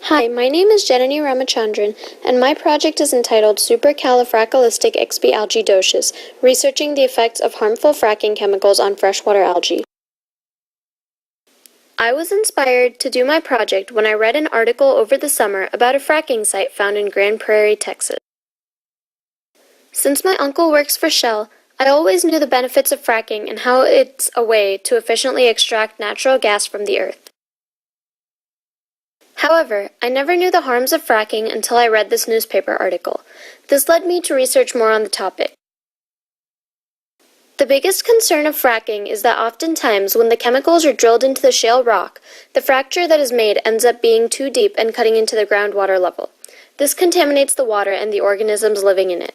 Hi, my name is Janani Ramachandran, and my project is entitled SupercaliFRACKalisticexpiALGAEdocious, researching the effects of harmful fracking chemicals on freshwater algae. I was inspired to do my project when I read an article over the summer about a fracking site found in Grand Prairie, Texas. Since my uncle works for Shell, I always knew the benefits of fracking and how it's a way to efficiently extract natural gas from the earth. However, I never knew the harms of fracking until I read this newspaper article. This led me to research more on the topic. The biggest concern of fracking is that oftentimes when the chemicals are drilled into the shale rock, the fracture that is made ends up being too deep and cutting into the groundwater level. This contaminates the water and the organisms living in it.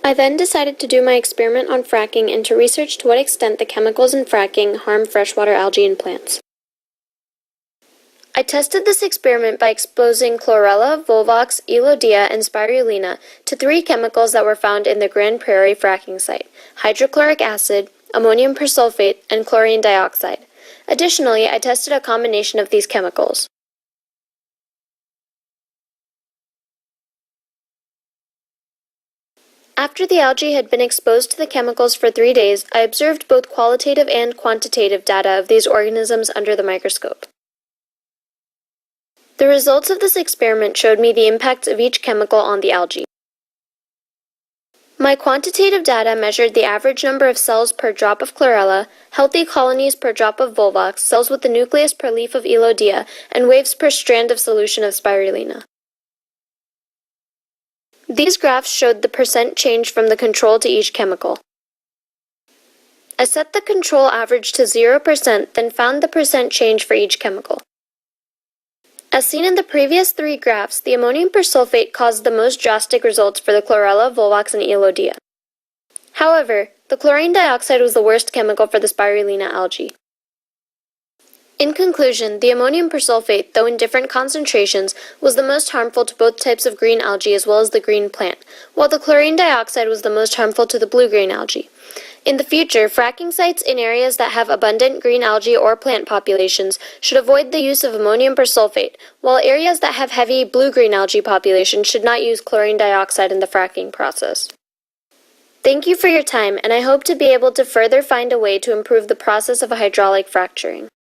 I then decided to do my experiment on fracking and to research to what extent the chemicals in fracking harm freshwater algae and plants. I tested this experiment by exposing chlorella, volvox, elodea, and spirulina to 3 chemicals that were found in the Grand Prairie fracking site: hydrochloric acid, ammonium persulfate, and chlorine dioxide. Additionally, I tested a combination of these chemicals. After the algae had been exposed to the chemicals for 3 days, I observed both qualitative and quantitative data of these organisms under the microscope. The results of this experiment showed me the impacts of each chemical on the algae. My quantitative data measured the average number of cells per drop of chlorella, healthy colonies per drop of volvox, cells with the nucleus per leaf of elodea, and waves per strand of solution of spirulina. These graphs showed the percent change from the control to each chemical. I set the control average to 0%, then found the percent change for each chemical. As seen in the previous 3 graphs, the ammonium persulfate caused the most drastic results for the chlorella, volvox, and elodea. However, the chlorine dioxide was the worst chemical for the spirulina algae. In conclusion, the ammonium persulfate, though in different concentrations, was the most harmful to both types of green algae as well as the green plant, while the chlorine dioxide was the most harmful to the blue-green algae. In the future, fracking sites in areas that have abundant green algae or plant populations should avoid the use of ammonium persulfate, while areas that have heavy blue-green algae populations should not use chlorine dioxide in the fracking process. Thank you for your time, and I hope to be able to further find a way to improve the process of hydraulic fracturing.